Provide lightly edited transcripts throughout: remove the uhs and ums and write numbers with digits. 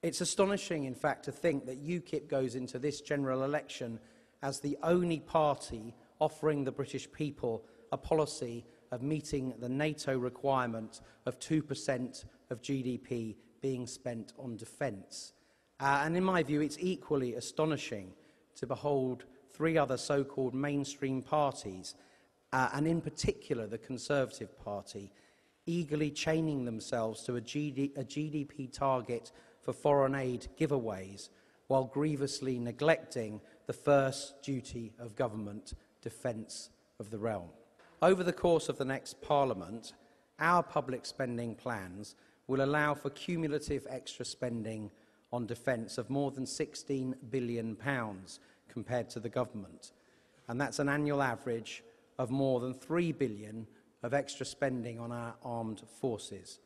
It's astonishing, in fact, to think that UKIP goes into this general election as the only party offering the British people a policy of meeting the NATO requirement of 2% of GDP being spent on defence. And in my view, it's equally astonishing to behold three other so-called mainstream parties, and in particular the Conservative Party, eagerly chaining themselves to a GDP target for foreign aid giveaways, while grievously neglecting the first duty of government, defence of the realm. Over the course of the next Parliament, our public spending plans will allow for cumulative extra spending on defence of more than £16 billion compared to the government, and that's an annual average of more than £3 billion of extra spending on our armed forces.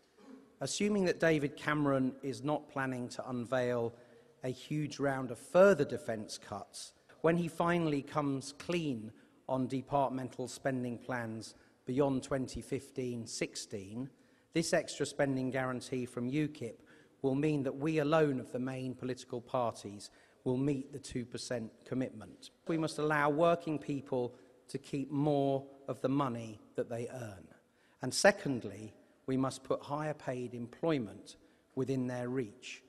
Assuming that David Cameron is not planning to unveil a huge round of further defence cuts, when he finally comes clean on departmental spending plans beyond 2015-16, this extra spending guarantee from UKIP will mean that we alone of the main political parties will meet the 2% commitment. We must allow working people to keep more of the money that they earn. And secondly, we must put higher paid employment within their reach.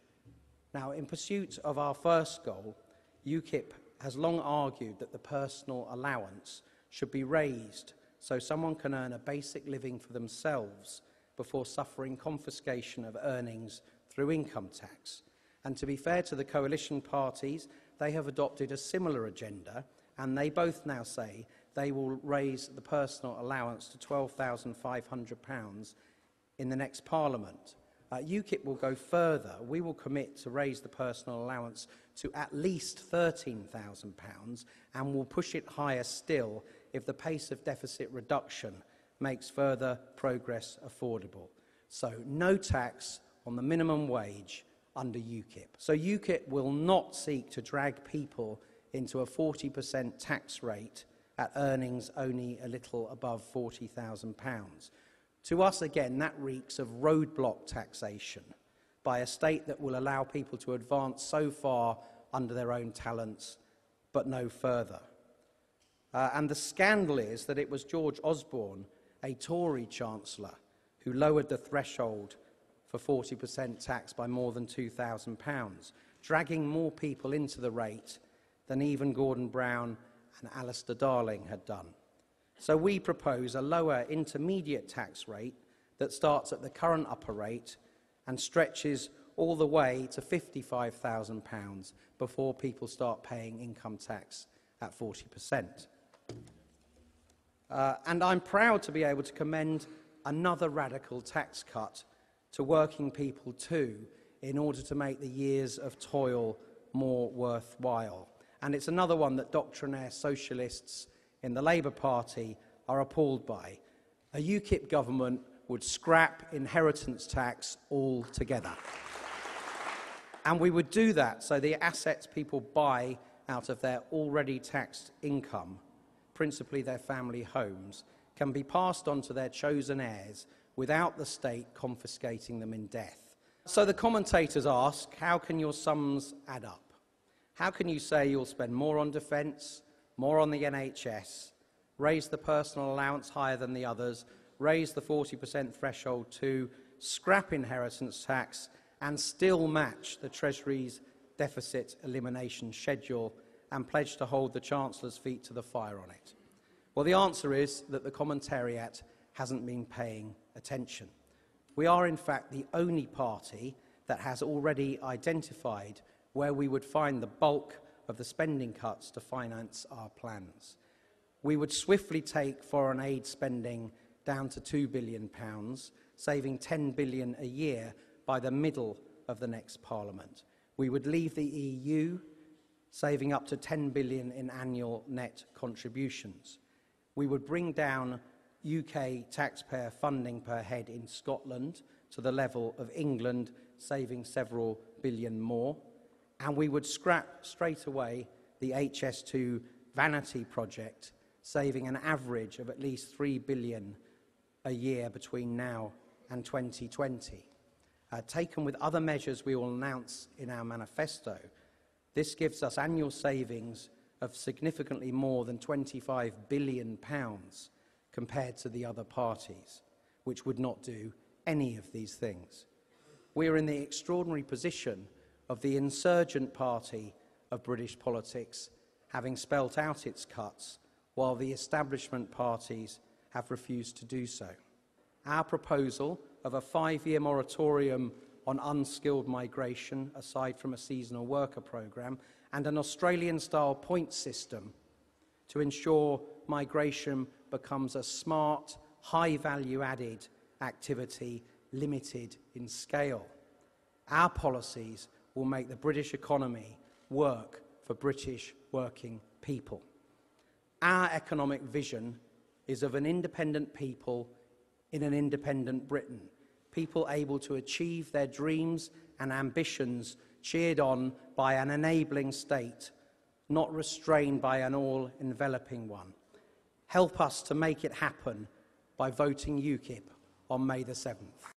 Now, in pursuit of our first goal, UKIP has long argued that the personal allowance should be raised so someone can earn a basic living for themselves before suffering confiscation of earnings through income tax. And to be fair to the coalition parties, they have adopted a similar agenda, and they both now say they will raise the personal allowance to £12,500 in the next Parliament. UKIP will go further. We will commit to raise the personal allowance to at least £13,000, and will push it higher still if the pace of deficit reduction makes further progress affordable. So no tax on the minimum wage under UKIP. So UKIP will not seek to drag people into a 40% tax rate at earnings only a little above £40,000. To us, again, that reeks of roadblock taxation by a state that will allow people to advance so far under their own talents, but no further. And the scandal is that it was George Osborne, a Tory Chancellor, who lowered the threshold for 40% tax by more than £2,000, dragging more people into the rate than even Gordon Brown and Alistair Darling had done. So we propose a lower intermediate tax rate that starts at the current upper rate and stretches all the way to £55,000 before people start paying income tax at 40%. And I'm proud to be able to commend another radical tax cut to working people too, in order to make the years of toil more worthwhile. And it's another one that doctrinaire socialists in the Labour Party are appalled by. A UKIP government would scrap inheritance tax altogether. And we would do that so the assets people buy out of their already taxed income, principally their family homes, can be passed on to their chosen heirs without the state confiscating them in death. So the commentators ask, how can your sums add up? How can you say you'll spend more on defence, more on the NHS, raise the personal allowance higher than the others, raise the 40% threshold to scrap inheritance tax, and still match the Treasury's deficit elimination schedule and pledge to hold the Chancellor's feet to the fire on it? Well, the answer is that the commentariat hasn't been paying attention. We are, in fact, the only party that has already identified where we would find the bulk of the spending cuts to finance our plans. We would swiftly take foreign aid spending down to £2 billion, saving £10 billion a year by the middle of the next Parliament. We would leave the EU, saving up to £10 billion in annual net contributions. We would bring down UK taxpayer funding per head in Scotland to the level of England, saving several billion more. And we would scrap straight away the HS2 vanity project, saving an average of at least £3 billion a year between now and 2020. Taken with other measures we will announce in our manifesto, this gives us annual savings of significantly more than £25 billion compared to the other parties, which would not do any of these things. We are in the extraordinary position of the insurgent party of British politics having spelt out its cuts, while the establishment parties have refused to do so. Our proposal of a 5-year moratorium on unskilled migration, aside from a seasonal worker programme, and an Australian-style points system to ensure migration becomes a smart, high-value-added activity, limited in scale. Our policies will make the British economy work for British working people. Our economic vision is of an independent people in an independent Britain, people able to achieve their dreams and ambitions, cheered on by an enabling state, not restrained by an all-enveloping one. Help us to make it happen by voting UKIP on May the 7th.